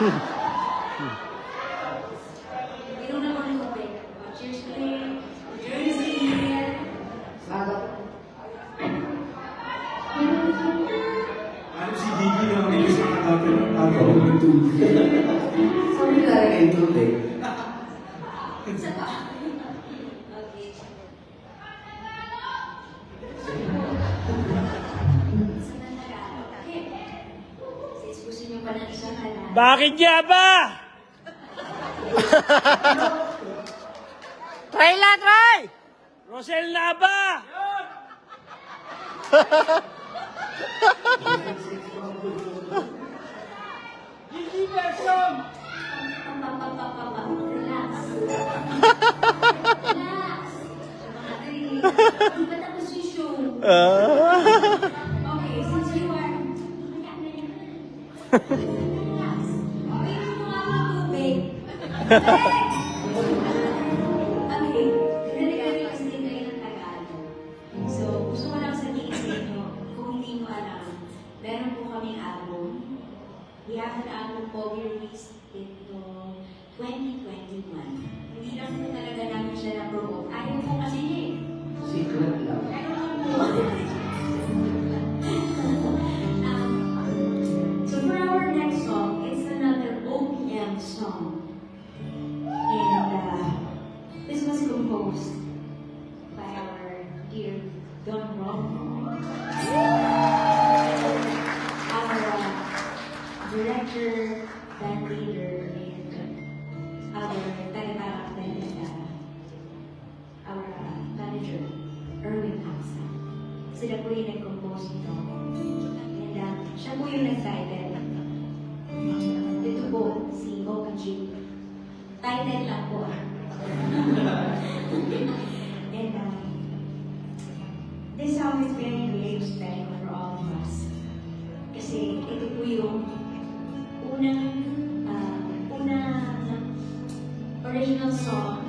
Mayroon naman yung tubig. Cheers ulit. Jersey. Ano si Gigi na may gusto na natin ang agaw ng tubig? Sabi na rin yung tubig. Isa pa. Okay. Isa na nag-aaral. Okay. Since gusto niyo pa ng isang ala. Bakit niya ba? Try lang, try! Rosel na ba? Gigi version! Relax. Relax. Di ba tapos yung show? Okay, since you are... Relax. Okay, mo nga mga tubig. Okay, nalagay kasi din kayo ng Tagalog. So, gusto ko lang sabihin sa inyo, kung hindi mo alam, meron po kaming album. We have an album po, we released it noong 2021. Hindi lang po talaga namin siya na-promote. Ayaw po kasi niya eh. Secret lang. So for our next song, it's another OPM song. And this was composed by our dear Don Ron. Our director, band leader, and our tagapangak our manager, Erwin Hamza. Sila po yung nag-compose nito. And siya po yung nag-title. Ito po, si OG. Title lang po. And this song is very, very special for all of us. Kasi ito po yung unang original song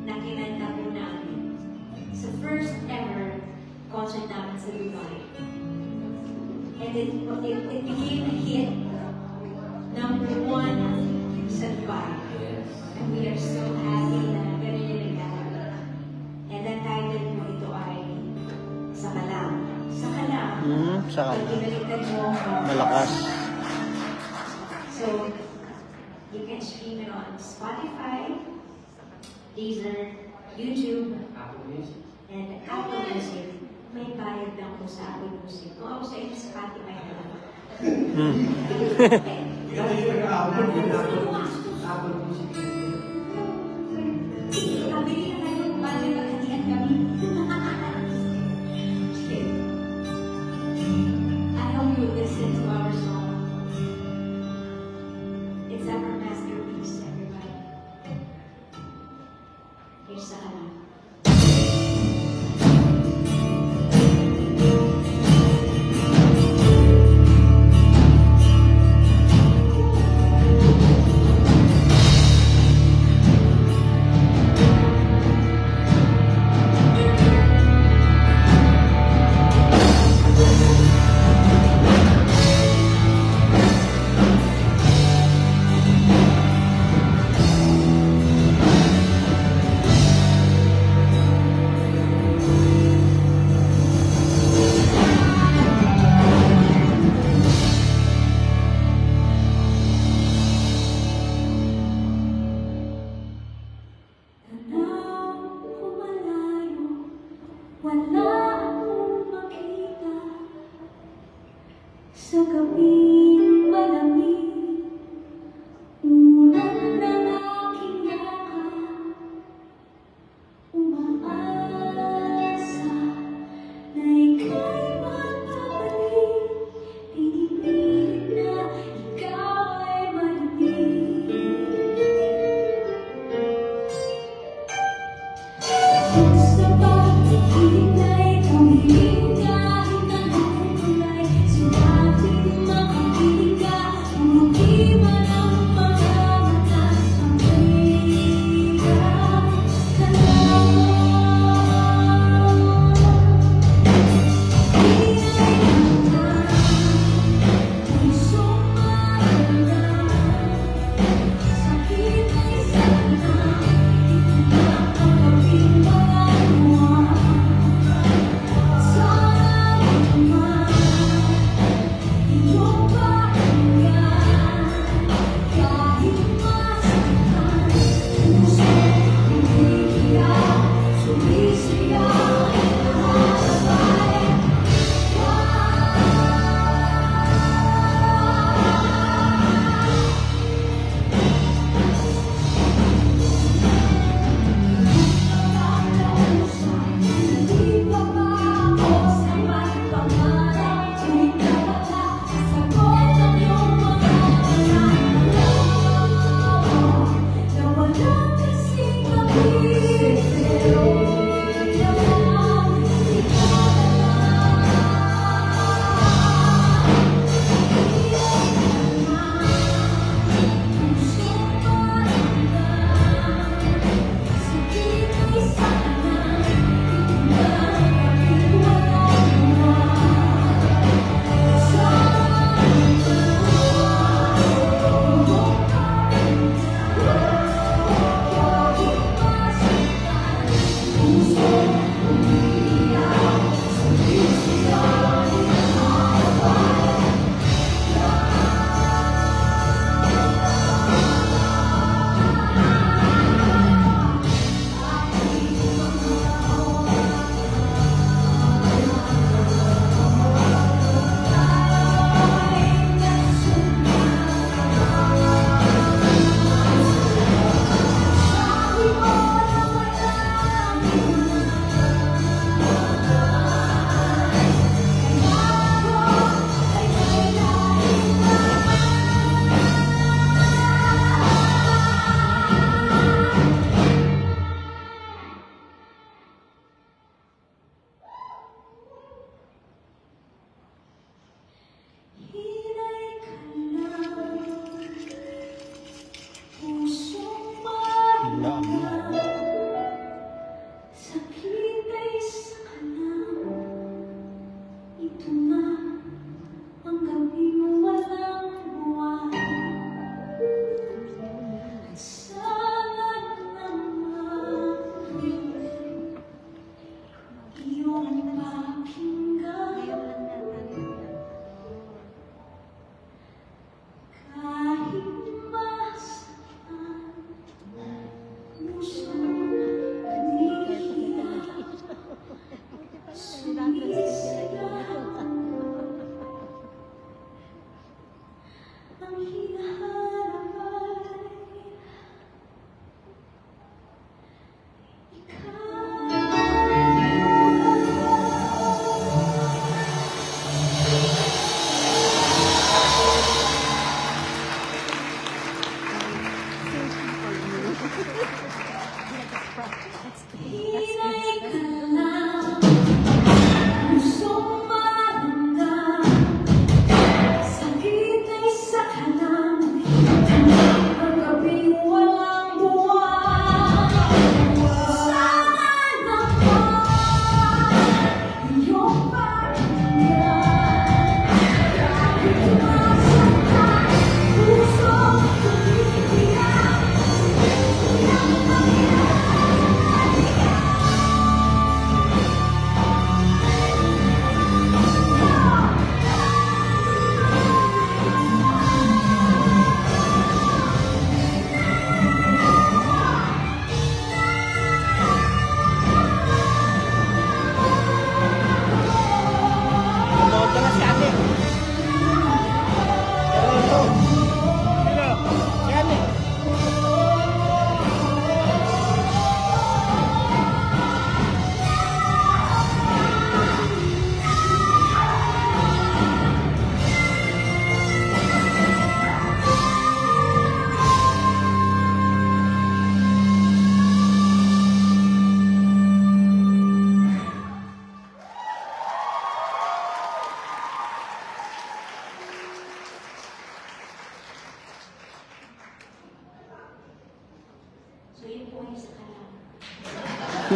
na kinanta po namin sa first ever concert namin sa Dubai. And it became a hit, #1 sa Dubai. And we are so happy na ganun yung nagkakaroon. And that title mo ito ay Sakalam. Sakalam. Saka Pag kinalitan mo, malakas. So, you can stream it on Spotify, Deezer, YouTube, and Apple Music. May bayad lang po sa Apple Music. Kung ako sa inyo, Spotify na lang. Ikaw yung nag-aabot yung Apple Music. Kabili na kayo kung paano yung maghatian kami. Okay. I hope you listen to our song. It's our masterpiece, everybody. Here's Sakalam. Wala akong makita sa gabing malamig. Ulan ng aking yakap, umaasa na ika'y magbabalik. Pinipilit na ikaw ay malamig. Sa pag-ibig ay tumingin kahit na tulay, sumabing mga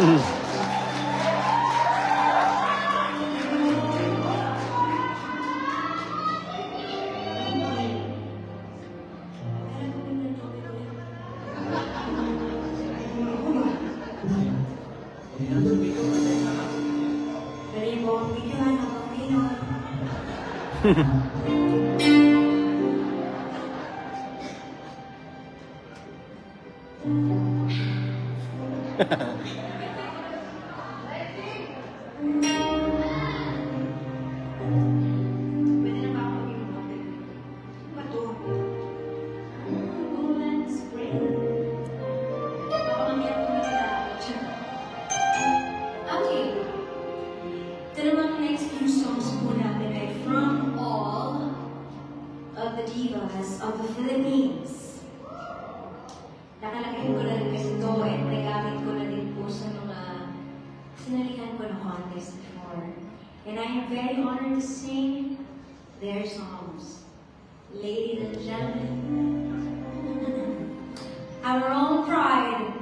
Dali po, videohan ako kayo. Pwede na ba ako maging model? Ano ba to? Golden Spring. Baka mamaya kumita ako. Okay. Ito namang next few songs po natin ay from all of the divas of the Philippines. Nakalagay ko na rin kasi ito and nagamit ko na din po sa mga sinalihan ko na contest before. And I am very honored to sing their songs. Ladies and gentlemen, our own pride,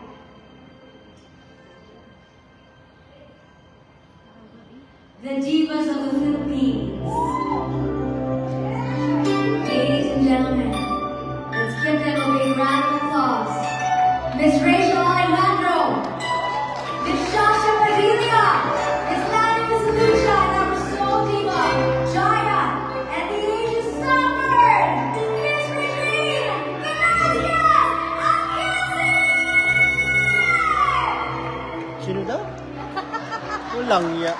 the divas of the Philippines. Ladies and gentlemen, let's give them a big round of applause. Miss Rachel Alejandro, Miss Shasha Padilla, Miss Lani Lucia, and our soul diva, Jaya, and the ages suffered, Miss Regine, Velasquez, and Kelsey! Sino daw? Walang ya.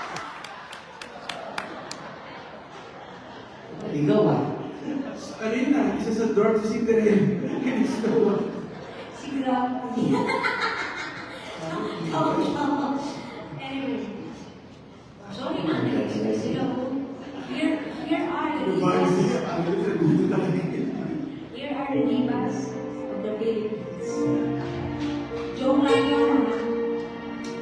Ikaw ba? Kanina, isa sa door si Cinderella. Kinisuwa. Siguro. Anyway. Sorry na, nag-express sila po. Here are the divas. Here are the divas of the Philippines. Joke lang yun.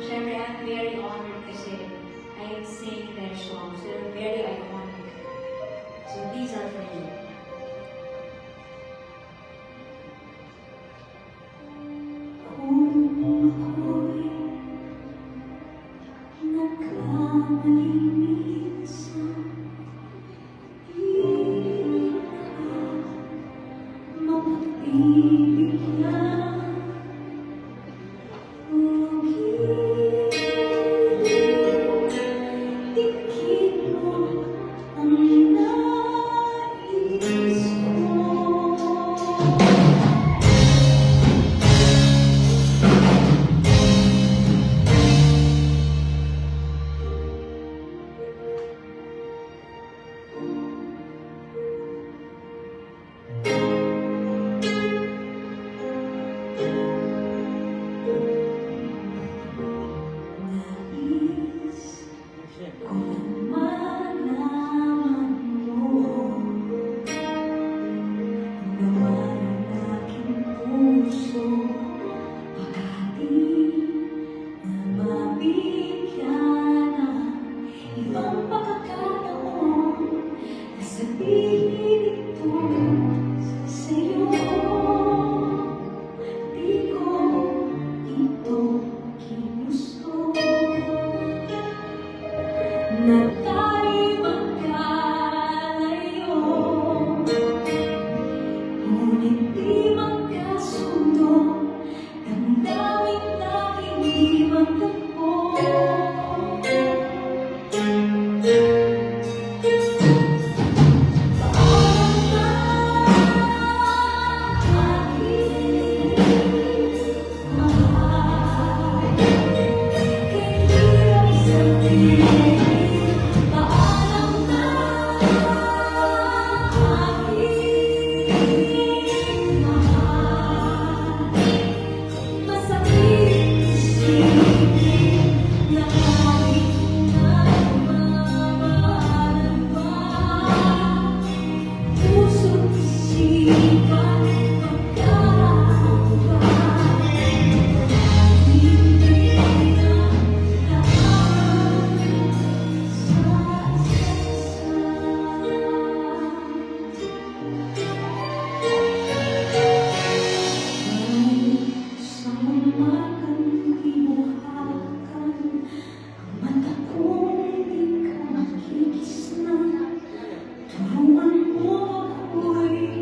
Siyempre, I'm very honored kasi I am singing their songs. They're very iconic. So these are for you. Kung ako'y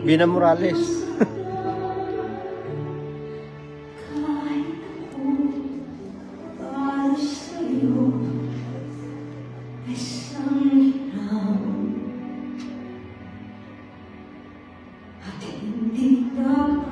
Bina Morales. Kahit ako para sa'yo ay sanglilaw at hindi dapat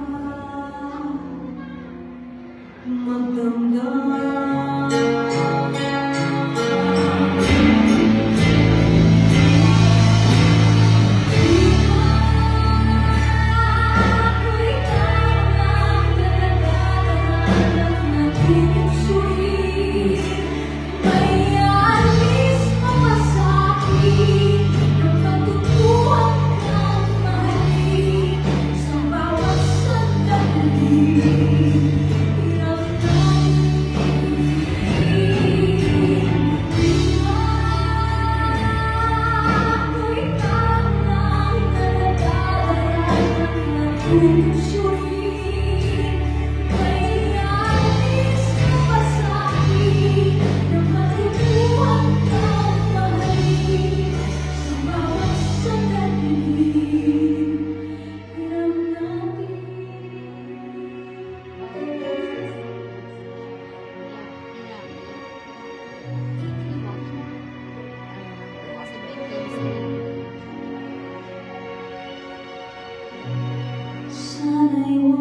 sana'y